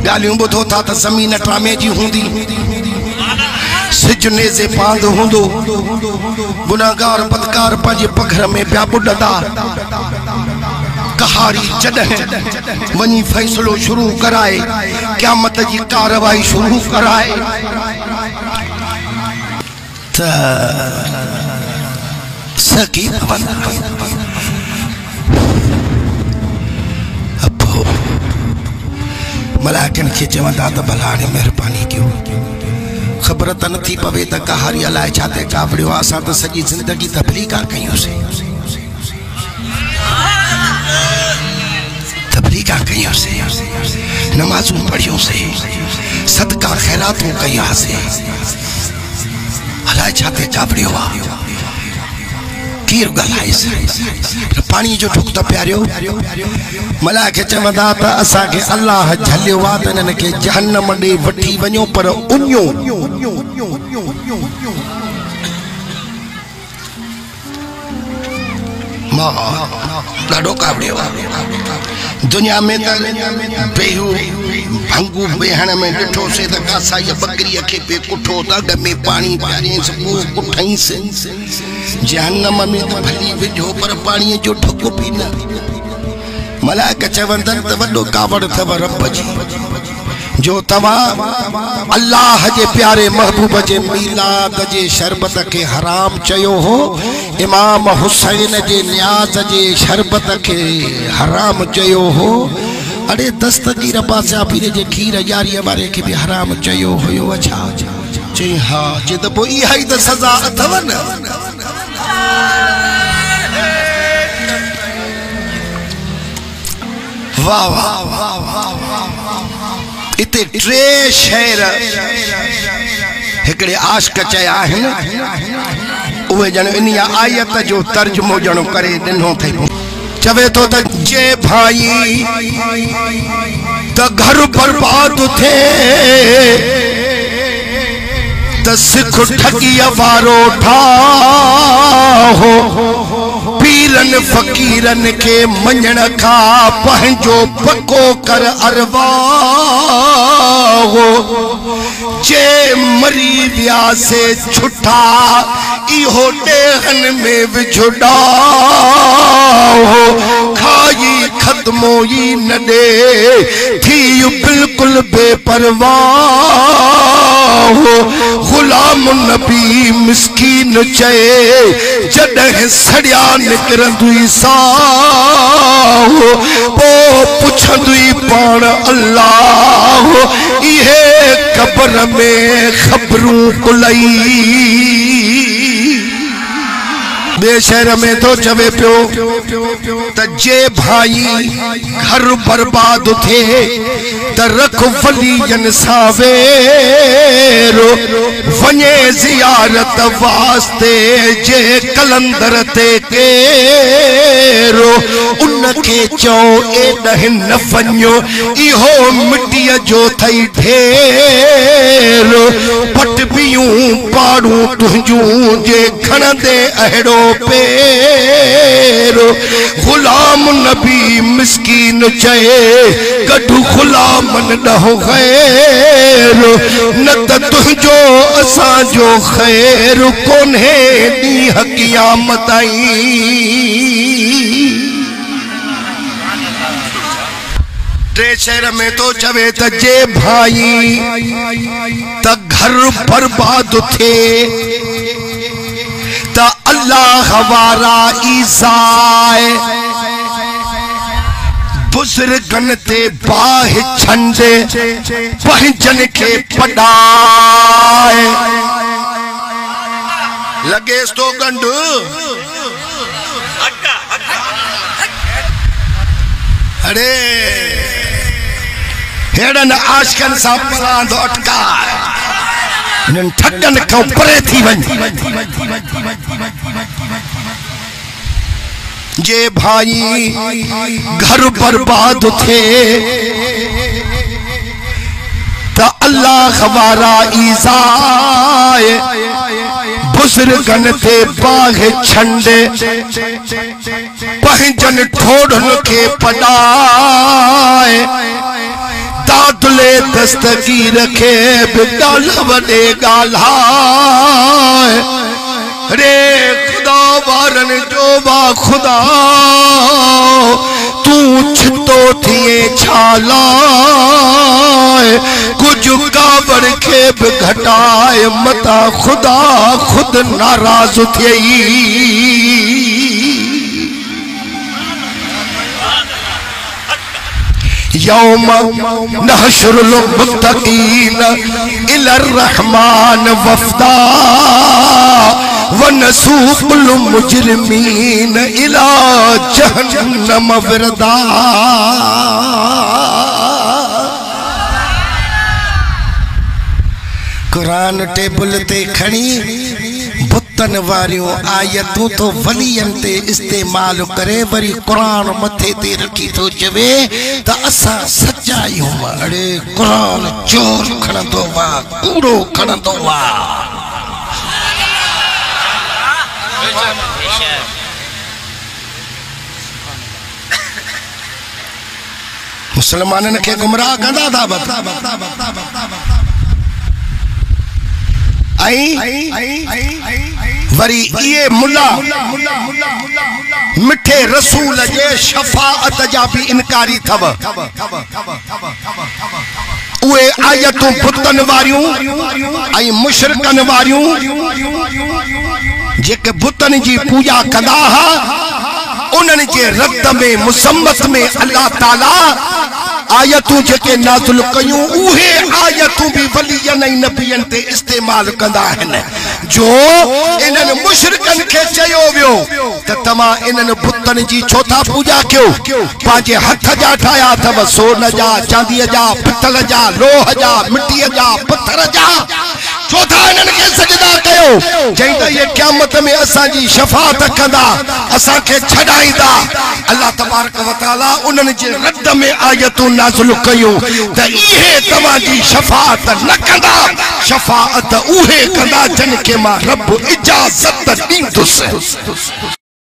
गालियों बुधो था तो ज़मीन ट्रामे जी होंदी सिजने से पांद होंदो गुनाहगार बदकार पंजे पघर में प्या बुडदा कहारी जडह वनी फैसलो शुरू कराए क़यामत की कार्रवाई शुरू कराए सकी मलाकन के चवंदा त भला ने मेहरबानी क्यों खबर त नथी पवे त कहारी अलाए छाते कावड़ियो असा त सजी जिंदगी तबलीगा कयोसे नमाजू पढ़ियो से सदका खैरातों कया से अलाए छाते कावड़ियो कीर गलाए से पानी जो ठुक त प्यारियो मलाके चवंदा त असा के अल्लाह झलियो वा त इन्हनि के जहन्नम ॾे वठी वञो पर उन्यो मां ॾाढो कावड़ियो दुनिया में त बेहू भंगू बेहण में ॾिठो से त कासा या बकरी के पे कुठो त अॻ में पानी प्यारे सबू कुठई से जहन्नम में त भली विझो पर पानी जो ठुक भी न मलाक चवंदन त वॾो कावड़ थव रब जी जो तवा अल्लाह जे प्यारे महबूब जे मीलाद जे शरबत के हराम चयो हो इमाम हुसैन जे न्याज जे शरबत के हराम चयो हो अरे दस्तगीर बादशाह पीर जे खीर यारी वारे के भी हराम चयो हो अच्छा चई हां जे त पो इहा ही त सजा अथव न वाह वाह वाह वाह इते ट्रे शहर एकड़े आशिक चया आहिन उहे जण इनिया आयत जो तर्जुमो जण करे दिनो थे चवे तो त जे भाई त घर बर्बाद थे त सिख ठगिया वारो ठाहो पीरन फकीरन के मञण का पंहिंजो पको कर अरवाहो जे मरी विया से छुटा इहो ॾेहन में विझुडाहो खाई खत्मो ई न ॾे थी बिल्कुल बेपरवाह गुलाम नबी मिस्कीन चए जॾहिं सड़िया निकरंदुई साह पो पुछंदुई पाण अल्लाह इहे क़ब्र में खबरूं कुलई बे शहर में तो चवे पियो त जे भाई घर बर्बाद थे त रख वलियन सावेरो वने जियारत वास्ते जे कलंदर ते केरो उनके चो एॾह न वञो इहो मिट्टीअ जो थई ढेरो पट बियूं पाड़ूं तुंहिंजूं जे खणंदे अहिड़ो पेरो गुलाम नबी मिस्कीन चए कढु गुलामन ॾहो खैर न त तुंहिंजो असांजो खैर कोन्हे ॾींहं क़यामत टे शहर में तो चवे त जे भाई त घर बर्बाद थे त अल्लाह वारा ईसाए बुजुर्गन ते बाह छंडे पंहिंजन के पढ़ाए लगे तो गंड अरे हेड़न आशिकन सा परांदो अटकाए इन ठगन खां परे थी वञ जे भाई घर बर्बाद थे त अल्लाह वारा ईसाए बुजुर्गन ते बाग छंडे पंहिंजन ठोड़न के पढ़ाए दस्तगीर खे बिगाल वडे गाल्हाए रे खुदा वारन जो वा खुदा तू छितो थिए छालाए कुछ काबर खे भी घटाए मता खुदा खुद नाराज थिए यौम नहशुरुल मुत्तकीन इलर रहमान वफ़दा व नसूकुल मुजरिमीन इला जहन्नम विरदा। कुरान टेबल ते खणी बुतन वारियों आयतूं तो वलियन ते इस्तेमाल करे वरी कुरान मथे ते रखी तो चवे त असा सच्चायूं अड़े कुरान चोर खणंदो वा कूड़ो खणंदो वा। मुसलमानन के गुमराह कंदा था वरी ये मुल्ला मिठे रसूल जे शफाअत जा भी इनकारी थव। उहे आयतूं बुतन वारियूं ऐं मुशरिकन वारियूं जेके बुतन जी पूजा कंदा हा उन्हनि जे रद में मुसम्मत में अल्लाह ताला आयतूं जेके नाज़िल कयूं उहे आयतूं भी वलियन ऐं नबियन ते इस्तेमाल कंदा आहिनि जो इन्हनि मुशरिकन खे चयो वियो त तव्हां इन्हनि बुतनि जी छो था पूजा कयो पंहिंजे हथ जा ठाहिया अथव सोन जा चांदीअ जा पितल जा लोह जा मिटीअ जा पत्थर जा छो था इन्हनि खे सजदा कयो जंहिं त इहे क़यामत में असांजी शफ़ाअत कंदा असांखे छॾाईंदा। अल्लाह तबारक व तआला उन्हनि जे रद में आयतूं नाज़िल कयूं त इहे तव्हांजी शफ़ाअत न कंदा शफ़ाअत उहे कंदा जिन खे मां रब इजाज़त ॾींदुसि।